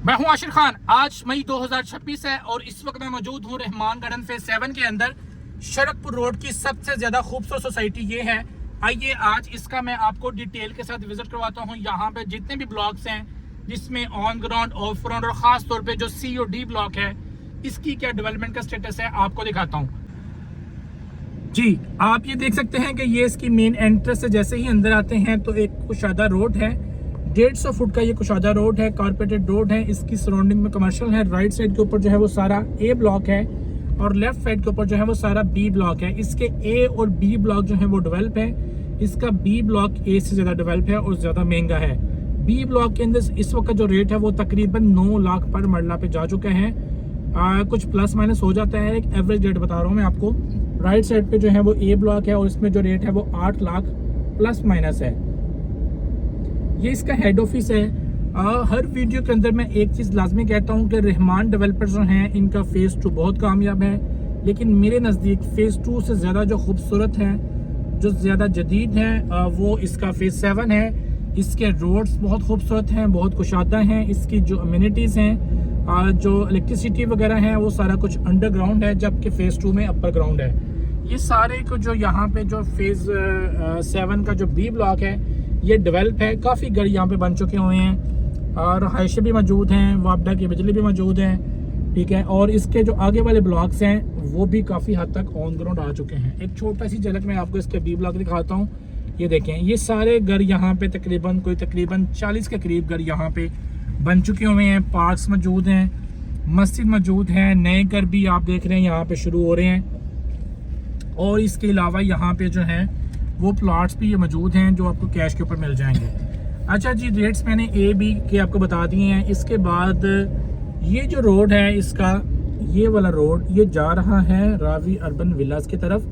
मैं हूं आशिर खान। आज मई 2026 है और इस वक्त मैं मौजूद हूं रहमान गार्डन फेज 7 के अंदर। शरकपुर रोड की सबसे ज्यादा खूबसूरत सोसाइटी ये है। आइए आज इसका मैं आपको डिटेल के साथ विजिट करवाता हूं। यहाँ पे जितने भी ब्लॉक्स हैं जिसमें ऑन ग्राउंड, ऑफ ग्राउंड और खास तौर पे जो सी और डी ब्लॉक है इसकी क्या डेवलपमेंट का स्टेटस है आपको दिखाता हूँ। जी, आप ये देख सकते हैं कि ये इसकी मेन एंट्रेंस से जैसे ही अंदर आते हैं तो एक कुशादा रोड है। 150 फुट का ये कुशादा रोड है, कारपेटेड रोड है। इसकी सराउंडिंग में कमर्शियल है। राइट साइड के ऊपर जो है वो सारा ए ब्लॉक है और लेफ्ट साइड के ऊपर जो है वो सारा बी ब्लॉक है। इसके ए और बी ब्लॉक जो है वो डेवलप है। इसका बी ब्लॉक ए से ज़्यादा डेवलप है और ज़्यादा महंगा है। बी ब्लॉक के अंदर इस वक्त जो रेट है वो तकरीबन 9 लाख पर मरला पे जा चुके हैं। कुछ प्लस माइनस हो जाता है, एक एवरेज रेट बता रहा हूँ मैं आपको। राइट साइड पे जो है वो ए ब्लॉक है और इसमें जो रेट है वो 8 लाख प्लस माइनस है। ये इसका हेड ऑफिस है। हर वीडियो के अंदर मैं एक चीज़ लाजमी कहता हूँ कि रहमान डेवलपर्स जो हैं इनका फेज़ 2 बहुत कामयाब है, लेकिन मेरे नज़दीक फेज़ 2 से ज़्यादा जो खूबसूरत है, जो ज़्यादा जदीद है, वो इसका फेज़ 7 है। इसके रोड्स बहुत खूबसूरत हैं, बहुत कुशादा हैं। इसकी जो अम्यूनिटीज़ हैं, जो इलेक्ट्रिसिटी वगैरह है वो सारा कुछ अंडरग्राउंड है, जबकि फेज़ 2 में अपर ग्राउंड है। ये सारे को जो यहाँ पे जो फेज़ 7 का जो बी ब्लॉक है ये डेवलप है। काफ़ी घर यहाँ पे बन चुके हुए हैं और रहायशें भी मौजूद हैं, वापडा की बिजली भी मौजूद है, ठीक है। और इसके जो आगे वाले ब्लॉक्स हैं वो भी काफ़ी हद तक ऑन ग्राउंड आ चुके हैं। एक छोटा सी झलक मैं आपको इसके बी ब्लॉक दिखाता हूँ। ये देखें, ये सारे घर यहाँ पे तकरीबन 40 के करीब घर यहाँ पे बन चुके हुए हैं। पार्क्स मौजूद हैं, मस्जिद मौजूद है, नए घर भी आप देख रहे हैं यहाँ पे शुरू हो रहे हैं। और इसके अलावा यहाँ पे जो है वो प्लॉट्स भी ये मौजूद हैं जो आपको कैश के ऊपर मिल जाएंगे। अच्छा जी, रेट्स मैंने ए बी के आपको बता दिए हैं। इसके बाद ये जो रोड है इसका, ये वाला रोड ये जा रहा है रावी अर्बन विलास की तरफ,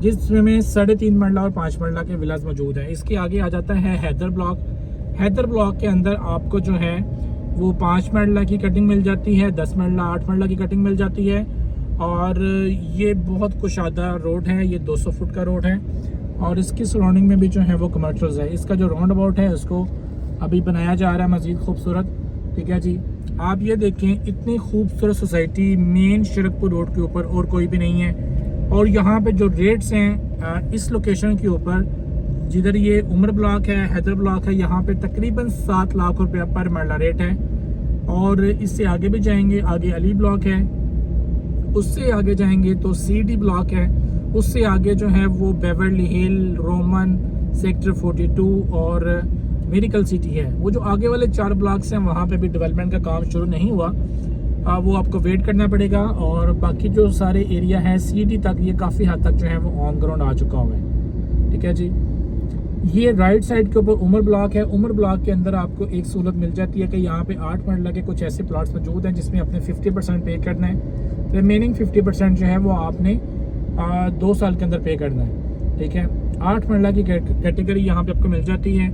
जिसमें 3.5 मरला और 5 मरला के विलास मौजूद हैं। इसके आगे आ जाता है हैदर ब्लॉक। हैदर ब्लॉक के अंदर आपको जो है वो 5 मरला की कटिंग मिल जाती है, 10 मरला 8 मरला की कटिंग मिल जाती है। और ये बहुत कुशादा रोड है, ये 200 फुट का रोड है और इसकी सराउंडिंग में भी जो है वो कमर्शियल्स है। इसका जो राउंड अबाउट है उसको अभी बनाया जा रहा है मज़ीद खूबसूरत, ठीक है जी। आप ये देखें, इतनी खूबसूरत सोसाइटी मेन शरकपुर रोड के ऊपर और कोई भी नहीं है। और यहाँ पे जो रेट्स हैं इस लोकेशन के ऊपर, जिधर ये उमर ब्लॉक है, हैदर ब्लॉक है, यहाँ पे तकरीबन 7 लाख रुपया पर मरला रेट है। और इससे आगे भी जाएंगे, आगे अली ब्लॉक है, उससे आगे जाएंगे तो सी डी ब्लॉक है, उससे आगे जो है वो बेवर्ली हिल, रोमन, सेक्टर 42 और मेडिकल सिटी है। वो जो आगे वाले 4 ब्लॉक्स हैं वहाँ पे भी डेवलपमेंट का काम शुरू नहीं हुआ, वो आपको वेट करना पड़ेगा। और बाकी जो सारे एरिया है सी डी तक, ये काफ़ी हद तक जो है वो ऑन ग्राउंड आ चुका हुआ है, ठीक है जी। ये राइट साइड के ऊपर उमर ब्लॉक है। उमर ब्लॉक के अंदर आपको एक सहूलत मिल जाती है कि यहाँ पे 8 मरला के कुछ ऐसे प्लॉट्स मौजूद हैं जिसमें अपने 50% पे करना है। रिमेनिंग 50% जो है वो आपने 2 साल के अंदर पे करना है, ठीक है। 8 मरला की कैटेगरी यहाँ पे आपको मिल जाती है।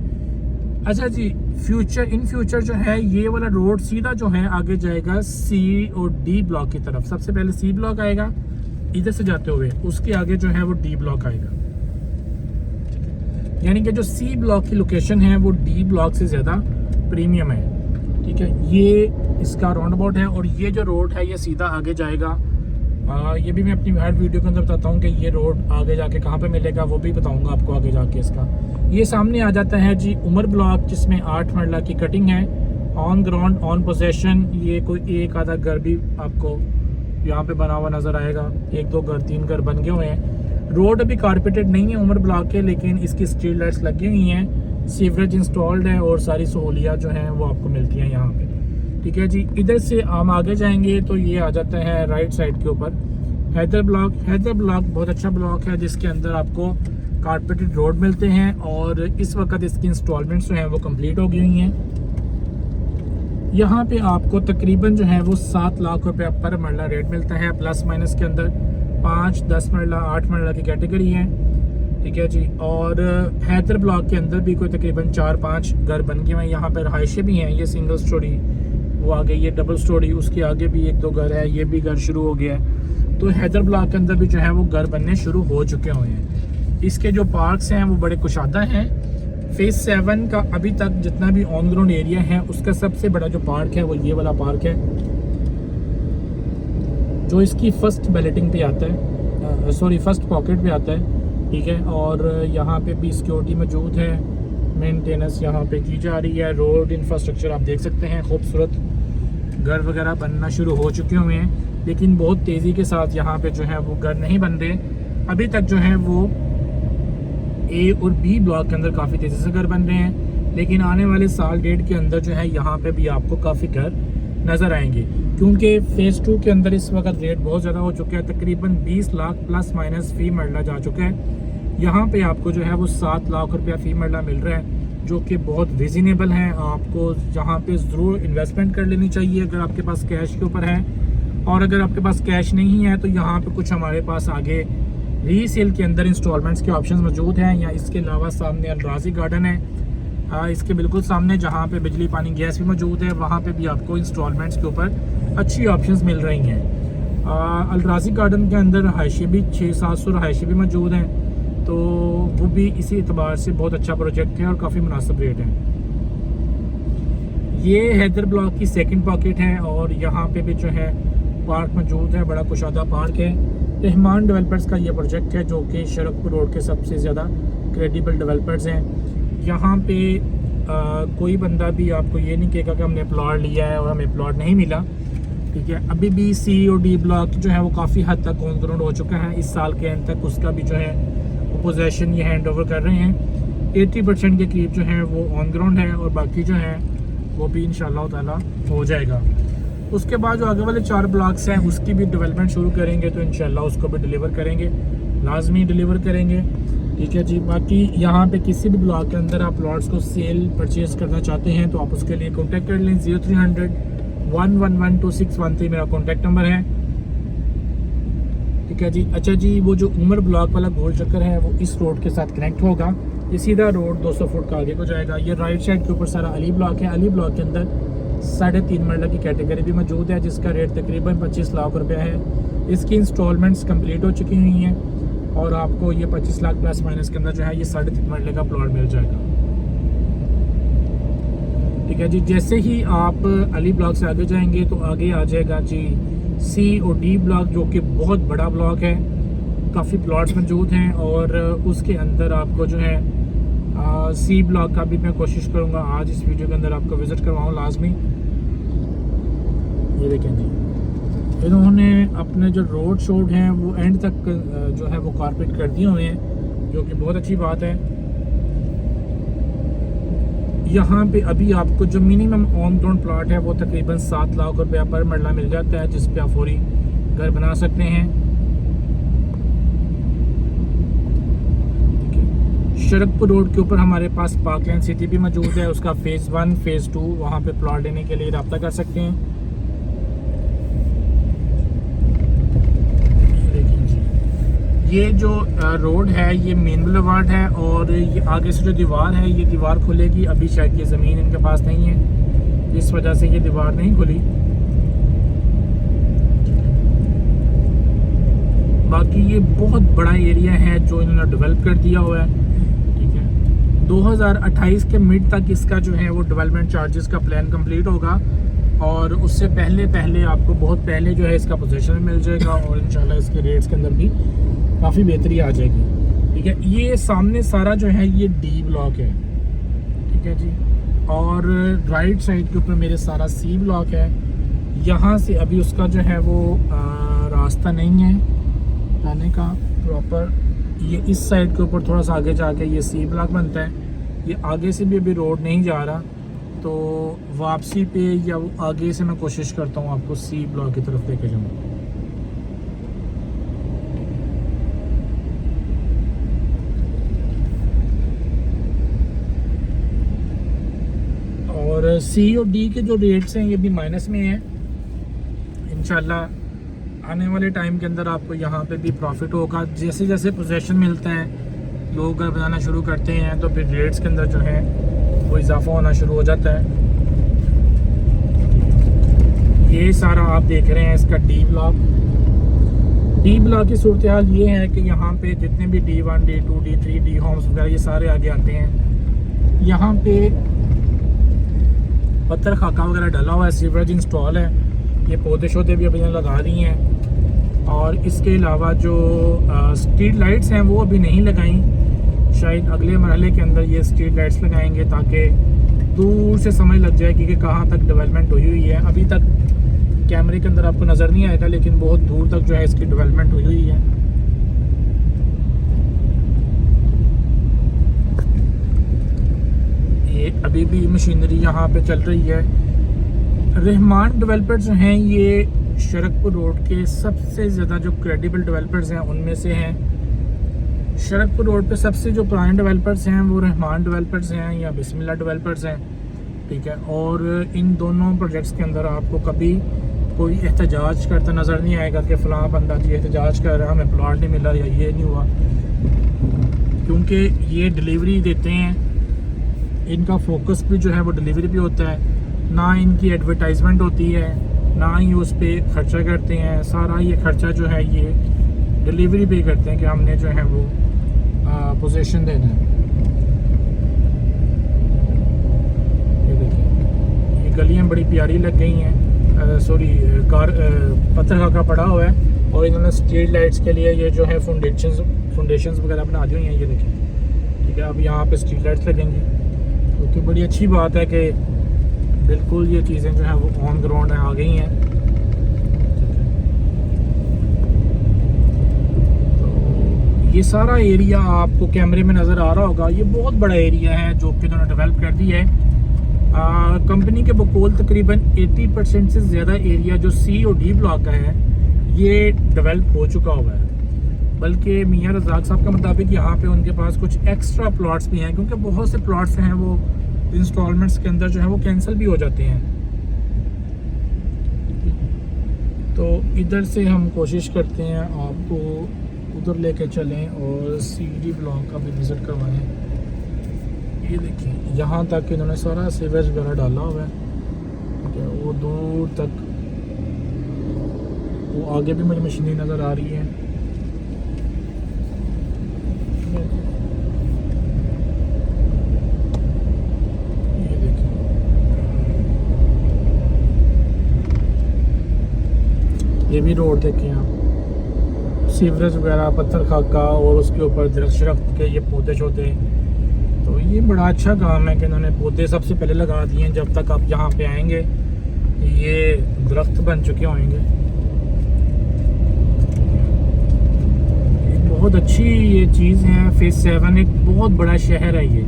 अच्छा जी, इन फ्यूचर जो है ये वाला रोड सीधा जो है आगे जाएगा सी और डी ब्लॉक की तरफ। सबसे पहले सी ब्लॉक आएगा इधर से जाते हुए, उसके आगे जो है वो डी ब्लॉक आएगा। यानी कि जो सी ब्लॉक की लोकेशन है वो डी ब्लॉक से ज़्यादा प्रीमियम है, ठीक है। ये इसका राउंड अबाउट है और ये जो रोड है ये सीधा आगे जाएगा। ये भी मैं अपनी हर वीडियो के अंदर बताता हूँ कि ये रोड आगे जाके कहाँ पे मिलेगा, वो भी बताऊँगा आपको आगे जाके। इसका ये सामने आ जाता है जी उमर ब्लॉक, जिसमें 8 मरला की कटिंग है, ऑन ग्राउंड, ऑन पोजेशन। ये कोई एक आधा घर भी आपको यहाँ पे बना हुआ नज़र आएगा, 1 2 घर 3 घर बन गए हुए हैं। रोड अभी कारपेटेड नहीं है उमर ब्लॉक के, लेकिन इसकी स्ट्रीट लाइट्स लगी हुई हैं, सीवरेज इंस्टॉल्ड है और सारी सहूलियात जो हैं वो आपको मिलती हैं यहाँ पे, ठीक है जी। इधर से हम आगे जाएंगे तो ये आ जाता है राइट साइड के ऊपर हैदर ब्लॉक। हैदर ब्लॉक बहुत अच्छा ब्लॉक है जिसके अंदर आपको कारपेटेड रोड मिलते हैं और इस वक्त इसकी इंस्टॉलमेंट्स जो हैं वो कंप्लीट हो गई हुई हैं। यहाँ पे आपको तकरीबन जो है वो 7 लाख रुपया पर मरला रेट मिलता है, प्लस माइनस के अंदर 5, 10 मरला, 8 मरला की कैटेगरी है, ठीक है जी। और हैदर ब्लॉक के अंदर भी कोई तकरीबन 4-5 घर बन गए हैं। यहाँ पर रहायशें भी हैं, ये सिंगल स्टोरी, वो आगे ये डबल स्टोरी, उसके आगे भी 1 2 घर है, ये भी घर शुरू हो गया है। तो हैदर ब्लॉक के अंदर भी जो है वो घर बनने शुरू हो चुके हुए हैं। इसके जो पार्क्स हैं वो बड़े कुशादा हैं फेज 7 का अभी तक जितना भी ऑन ग्राउंड एरिया है उसका सबसे बड़ा जो पार्क है वो ये वाला पार्क है, जो इसकी फर्स्ट बैलेटिंग पे आता है, सॉरी फर्स्ट पॉकेट पे आता है, ठीक है। और यहाँ पे भी सिक्योरिटी मौजूद है, मेंटेनेंस यहाँ पे की जा रही है। रोड इंफ्रास्ट्रक्चर आप देख सकते हैं, खूबसूरत घर वगैरह बनना शुरू हो चुके हुए हैं, लेकिन बहुत तेज़ी के साथ यहाँ पे जो है वो घर नहीं बन रहे। अभी तक जो है वो ए और बी ब्लॉक के अंदर काफ़ी तेज़ी से घर बन रहे हैं, लेकिन आने वाले साल डेढ़ के अंदर जो है यहाँ पे भी आपको काफ़ी घर नज़र आएंगे, क्योंकि फ़ेज़ 2 के अंदर इस वक्त रेट बहुत ज़्यादा हो चुका है, तकरीबन 20 लाख प्लस माइनस फ़ी मरला जा चुका है। यहाँ पे आपको जो है वो 7 लाख रुपया फ़ी मरला मिल रहा है, जो कि बहुत रीज़नेबल है। आपको यहाँ पे ज़रूर इन्वेस्टमेंट कर लेनी चाहिए अगर आपके पास कैश के ऊपर है, और अगर आपके पास कैश नहीं है तो यहाँ पे कुछ हमारे पास आगे रीसेल के अंदर इंस्टॉलमेंट्स के ऑप्शंस मौजूद हैं। या इसके अलावा सामने अलराजी गार्डन है, इसके बिल्कुल सामने जहाँ पे बिजली पानी गैस भी मौजूद है, वहाँ पे भी आपको इंस्टॉलमेंट्स के ऊपर अच्छी ऑप्शंस मिल रही हैं। अलराजी गार्डन के अंदर रहायशी भी 600-700 रहायशी भी मौजूद हैं, तो वो भी इसी एतबार से बहुत अच्छा प्रोजेक्ट है और काफ़ी मुनासिब रेट है। ये हैदर ब्लॉक की सेकंड पॉकेट है और यहाँ पे भी जो है पार्क मौजूद है, बड़ा कुशादा पार्क है। रहमान डेवलपर्स का ये प्रोजेक्ट है, जो कि शरकपुर रोड के सबसे ज़्यादा क्रेडिबल डेवलपर्स हैं। यहाँ पे कोई बंदा भी आपको ये नहीं कहेगा कि हमने प्लॉट लिया है और हमें प्लॉट नहीं मिला, ठीक है। अभी भी सी और डी ब्लॉक जो है वो काफ़ी हद तक ऑन ग्राउंड हो चुका है। इस साल के एंड तक उसका भी जो है पोजेशन ये हैंड ओवर कर रहे हैं। 80% के करीब जो है वो ऑन ग्राउंड है और बाकी जो है वो भी इंशाल्लाह ताला हो जाएगा। उसके बाद जो आगे वाले 4 ब्लॉक्स हैं उसकी भी डेवलपमेंट शुरू करेंगे, तो इंशाल्लाह उसको भी डिलीवर करेंगे, लाजमी डिलीवर करेंगे, ठीक है जी। बाकी यहाँ पे किसी भी ब्लॉक के अंदर आप प्लॉट्स को सेल परचेज करना चाहते हैं तो आप उसके लिए कॉन्टैक्ट कर लें। 0300 1112613 मेरा कॉन्टैक्ट नंबर है, ठीक है जी। अच्छा जी, वो जो उमर ब्लॉक वाला गोल चक्कर है वो इस रोड के साथ कनेक्ट होगा, ये सीधा रोड 200 फुट का आगे को जाएगा। ये राइट साइड के ऊपर सारा अली ब्लॉक है। अली ब्लॉक के अंदर 3.5 मरला की कैटेगरी भी मौजूद है, जिसका रेट तकरीबन 25 लाख रुपया है। इसकी इंस्टॉलमेंट्स कंप्लीट हो चुकी हुई हैं और आपको ये 25 लाख प्लस माइनस के अंदर जो है ये 3.5 मरले का प्लॉट मिल जाएगा, ठीक है जी। जैसे ही आप अली ब्लॉक से आगे जाएंगे तो आगे आ जाएगा जी सी और डी ब्लॉक, जो कि बहुत बड़ा ब्लॉक है, काफ़ी प्लॉट्स मौजूद हैं। और उसके अंदर आपको जो है सी ब्लॉक का भी मैं कोशिश करूँगा आज इस वीडियो के अंदर आपको विज़िट करवाऊँ लाजमी। ये देखें जी, इन्होंने अपने जो रोड शोड हैं वो एंड तक जो है वो कारपेट कर दिए हुए हैं, जो कि बहुत अच्छी बात है। यहाँ पे अभी आपको जो मिनिमम ऑन ग्राउंड प्लॉट है वो तकरीबन 7 लाख रुपया पर मरला मिल जाता है, जिस पे आप फौरी घर बना सकते हैं। शरकपुर रोड के ऊपर हमारे पास पार्कलैंड सिटी भी मौजूद है, उसका फेज़ 1 फेज़ 2 वहाँ पे प्लॉट लेने के लिए रब्ता कर सकते हैं। ये जो रोड है ये मेन बुलेवार्ड है और ये आगे से जो दीवार है ये दीवार खुलेगी। अभी शायद ये ज़मीन इनके पास नहीं है, इस वजह से ये दीवार नहीं खुली। बाकी ये बहुत बड़ा एरिया है जो इन्होंने डेवलप कर दिया हुआ है, ठीक है। 2028 के मिड तक इसका जो है वो डेवलपमेंट चार्जेस का प्लान कंप्लीट होगा और उससे पहले आपको बहुत पहले जो है इसका पोजीशन मिल जाएगा और इंशाल्लाह इसके रेट्स के अंदर भी काफ़ी बेहतरी आ जाएगी, ठीक है। ये सामने सारा जो है ये डी ब्लॉक है, ठीक है जी। और राइट साइड के ऊपर मेरे सारा सी ब्लॉक है। यहाँ से अभी उसका जो है वो रास्ता नहीं है जाने का प्रॉपर। ये इस साइड के ऊपर थोड़ा सा आगे जाके ये सी ब्लॉक बनता है। ये आगे से भी अभी रोड नहीं जा रहा, तो वापसी पे या वो आगे से मैं कोशिश करता हूँ आपको सी ब्लॉक की तरफ लेके जाऊँ। और सी और डी के जो रेट्स हैं ये भी माइनस में हैं। इंशाल्लाह आने वाले टाइम के अंदर आपको यहाँ पे भी प्रॉफिट होगा। जैसे जैसे पोजीशन मिलता है, लोग घर बनाना शुरू करते हैं, तो फिर रेट्स के अंदर जो है वो इजाफा होना शुरू हो जाता है। ये सारा आप देख रहे हैं इसका डी ब्लॉक की सूरत हाल ये है कि यहाँ पे जितने भी D1, D2, D3, D Holmes वगैरह ये सारे आगे आते हैं। यहाँ पे पत्थर खाका वगैरह डला हुआ है, सीवरेज इंस्टॉल है, ये पौधे शौधे भी अभी लगा दी हैं। और इसके अलावा जो स्ट्रीट लाइट्स हैं वो अभी नहीं लगाई, शायद अगले मरहले के अंदर ये स्ट्रीट लाइट्स लगाएंगे ताकि दूर से समझ लग जाएगी कि कहाँ तक डेवलपमेंट हुई है। अभी तक कैमरे के अंदर आपको नज़र नहीं आएगा, लेकिन बहुत दूर तक जो है इसकी डेवलपमेंट हुई है। ये अभी भी मशीनरी यहाँ पे चल रही है। रहमान डेवलपर्स जो हैं ये शरकपुर रोड के सबसे ज़्यादा जो क्रेडिबल डेवलपर्स हैं उनमें से हैं। शरकपुर रोड पे सबसे जो पुराने डेवलपर्स हैं वो रहमान डेवलपर्स हैं या बिस्मिल्लाह डेवलपर्स हैं, ठीक है। और इन दोनों प्रोजेक्ट्स के अंदर आपको कभी कोई एहतजाज करता नज़र नहीं आएगा कि फ़लाँ बंदा जी एहतजाज कर रहा है, हमें प्लॉट नहीं मिला या ये नहीं हुआ, क्योंकि ये डिलीवरी देते हैं। इनका फोकस भी जो है वो डिलीवरी पे होता है, ना इनकी एडवर्टाइजमेंट होती है, ना ही उस पर ख़र्चा करते हैं। सारा ये ख़र्चा जो है ये डिलीवरी पे करते हैं कि हमने जो है वो पोजीशन देना है। ये देखिए, ये गलियां बड़ी प्यारी लग गई हैं। सॉरी, कार पत्थर खाका पड़ा हुआ है और इन्होंने स्ट्रीट लाइट्स के लिए ये जो है फाउंडेशंस वगैरह बना दी हुई हैं। ये देखिए, ठीक है। अब यहाँ पे स्ट्रीट लाइट्स लगेंगी, क्योंकि बड़ी अच्छी बात है कि बिल्कुल ये चीज़ें जो हैं वो ऑन ग्राउंड आ गई हैं। तो ये सारा एरिया आपको कैमरे में नज़र आ रहा होगा, ये बहुत बड़ा एरिया है जो कि उन्होंने डेवलप कर दिया है। कंपनी के बकौल तकरीबन 80% से ज़्यादा एरिया जो सी और डी ब्लॉक का है ये डेवलप हो चुका हुआ है। बल्कि मियाँ रज़ाक साहब के मुताबिक यहाँ पे उनके पास कुछ एक्स्ट्रा प्लॉट्स भी हैं, क्योंकि बहुत से प्लॉट्स हैं वो इंस्टॉलमेंट्स के अंदर जो है वो कैंसिल भी हो जाते हैं। तो इधर से हम कोशिश करते हैं आपको उधर लेके चलें और सी डी ब्लॉक का भी विज़िट करवाएं। ये देखिए, यहाँ तक इन्होंने सारा सीवेज वगैरह डाला हुआ है, ठीक है। वो दूर तक, वो आगे भी मुझे मशीनें नज़र आ रही हैं। ये देखिए, ये भी रोड देखें आप, सीवरेज वगैरह, पत्थर खाका और उसके ऊपर दरख्त के ये पौधे शौधे। तो ये बड़ा अच्छा काम है कि इन्होंने पौधे सबसे पहले लगा दिए हैं। जब तक आप यहाँ पे आएंगे ये दरख्त बन चुके होंगे। बहुत अच्छी ये चीज़ है। फेज़ 7 एक बहुत बड़ा शहर है ये।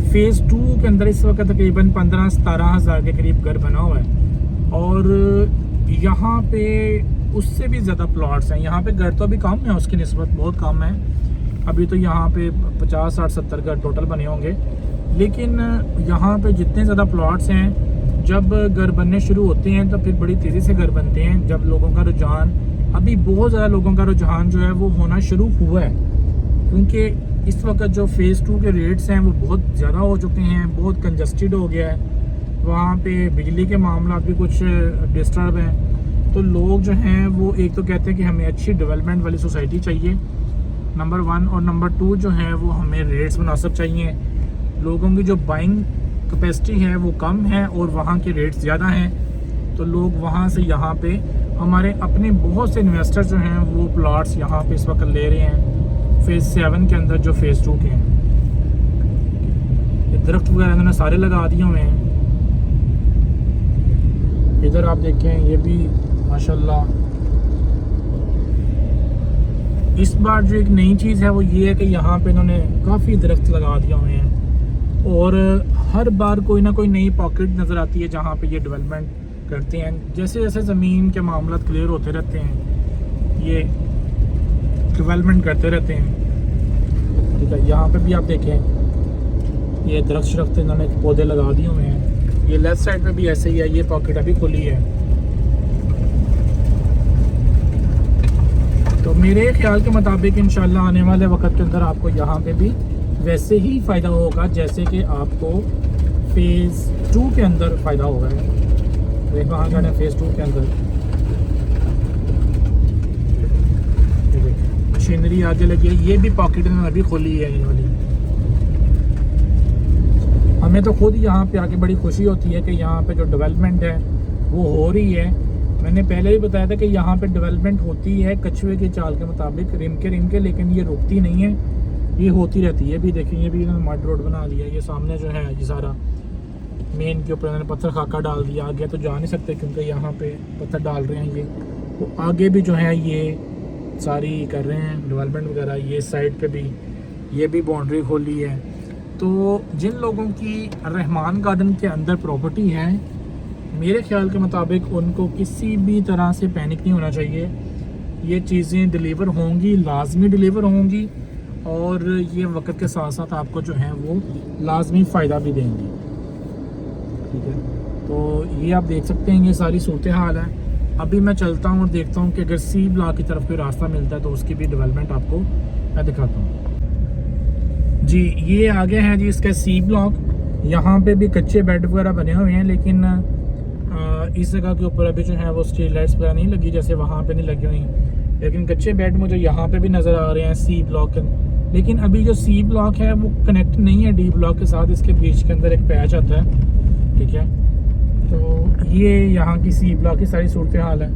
फेज़ 2 के अंदर इस वक्त तकरीबन 15-17 हज़ार के करीब घर बना हुआ है और यहाँ पे उससे भी ज़्यादा प्लॉट्स हैं। यहाँ पे घर तो अभी कम है, उसकी निस्बत बहुत कम है। अभी तो यहाँ पे 50, 60, 70 घर टोटल बने होंगे, लेकिन यहाँ पे जितने ज़्यादा प्लॉट्स हैं, जब घर बनने शुरू होते हैं तो फिर बड़ी तेज़ी से घर बनते हैं। जब लोगों का रुझान, अभी बहुत ज़्यादा लोगों का रुझान जो है वो होना शुरू हुआ है, क्योंकि इस वक्त जो फेज़ 2 के रेट्स हैं वो बहुत ज़्यादा हो चुके हैं, बहुत कंजस्टेड हो गया है। वहाँ पे बिजली के मामला भी कुछ डिस्टर्ब हैं। तो लोग जो हैं वो एक तो कहते हैं कि हमें अच्छी डेवलपमेंट वाली सोसाइटी चाहिए, नंबर 1, और नंबर 2 जो है वो हमें रेट्स मुनासिब चाहिए। लोगों की जो बाइंग कैपेसिटी है वो कम है और वहाँ के रेट्स ज़्यादा हैं, तो लोग वहाँ से यहाँ पे, हमारे अपने बहुत से इन्वेस्टर जो हैं वो प्लॉट्स यहाँ पे इस वक्त ले रहे हैं फेज़ 7 के अंदर जो फेज़ 2 के हैं। ये दरख्त वगैरह इन्होंने सारे लगा दिए हुए हैं। इधर आप देखें, ये भी माशाल्लाह। इस बार जो एक नई चीज़ है वो ये है कि यहाँ पे इन्होंने काफ़ी दरख्त लगा दिए हुए हैं और हर बार कोई ना कोई नई पॉकेट नज़र आती है जहाँ पे ये डेवलपमेंट करते हैं। जैसे जैसे ज़मीन के मामला क्लियर होते रहते हैं ये डेवलपमेंट करते रहते हैं, ठीक है। यहाँ पे भी आप देखें, ये दरख्त इन्होंने पौधे लगा दिए हुए हैं। ये लेफ़्ट साइड पे भी ऐसे ही है, ये पॉकेट अभी खुली है। तो मेरे ख्याल के मुताबिक इंशाल्लाह आने वाले वक्त के अंदर आपको यहाँ पे भी वैसे ही फ़ायदा होगा जैसे कि आपको फेज़ 2 के अंदर फ़ायदा होगा। देखो आ गया फेज़ 2 के अंदर, मशीनरी आगे लगी है। ये भी पॉकेट में अभी खोली है ये वाली। हमें तो खुद यहाँ पे आके बड़ी खुशी होती है कि यहाँ पे जो डेवलपमेंट है वो हो रही है। मैंने पहले भी बताया था कि यहाँ पे डेवलपमेंट होती है कछुए की चाल के मुताबिक, रिम के, लेकिन ये रुकती नहीं है, ये होती रहती है। भी देखिए ये भी इन्होंने मड रोड बना दिया, ये सामने जो है ये सारा मेन के ऊपर इन्होंने पत्थर खाका डाल दिया। आगे तो जा नहीं सकते क्योंकि यहाँ पे पत्थर डाल रहे हैं ये, तो आगे भी जो है ये सारी कर रहे हैं डेवलपमेंट वगैरह। ये साइड पे भी ये भी बाउंड्री खोली है। तो जिन लोगों की रहमान गार्डन के अंदर प्रॉपर्टी है, मेरे ख्याल के मुताबिक उनको किसी भी तरह से पैनिक नहीं होना चाहिए। ये चीज़ें डिलीवर होंगी, लाजमी डिलीवर होंगी, और ये वक्त के साथ साथ आपको जो है वो लाजमी फ़ायदा भी देंगी। ठीक है, तो ये आप देख सकते हैं ये सारी सूरत हाल है। अभी मैं चलता हूँ और देखता हूँ कि अगर सी ब्लॉक की तरफ कोई रास्ता मिलता है तो उसकी भी डेवलपमेंट आपको मैं दिखाता हूँ। जी ये आगे है जी इसका सी ब्लॉक। यहाँ पे भी कच्चे बेड वगैरह बने हुए हैं, लेकिन इस जगह के ऊपर अभी जो है वो स्ट्रीट लाइट्स वगैरह नहीं लगी, जैसे वहाँ पे नहीं लगी हुई, लेकिन कच्चे बेड मुझे यहाँ पे भी नज़र आ रहे हैं सी ब्लॉक। लेकिन अभी जो सी ब्लॉक है वो कनेक्ट नहीं है डी ब्लॉक के साथ, इसके बीच के अंदर एक पैच आता है। ठीक है, तो ये यहाँ की सी ब्लॉक की सारी सूरत हाल है।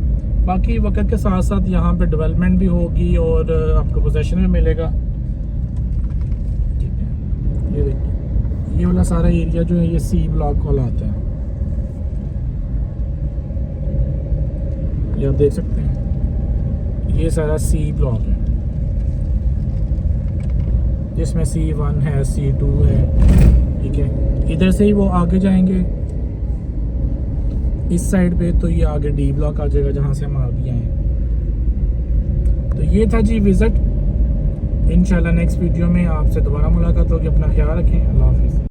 बाकी वक्त के साथ साथ यहाँ पे डेवलपमेंट भी होगी और आपको पोजेशन भी मिलेगा। ठीक है, ये देखिए ये वाला सारा एरिया जो है ये सी ब्लॉक वाला आता है, ये आप देख सकते हैं। ये सारा सी ब्लॉक है जिसमें C1 है, C2 है। ठीक है, इधर से ही वो आगे जाएंगे इस साइड पे, तो ये आगे डी ब्लॉक आ जाएगा जहाँ से हम आगे आए। तो ये था जी विज़िट। इंशाल्लाह नेक्स्ट वीडियो में आपसे दोबारा मुलाकात होगी। अपना ख्याल रखें। अल्लाह हाफिज़।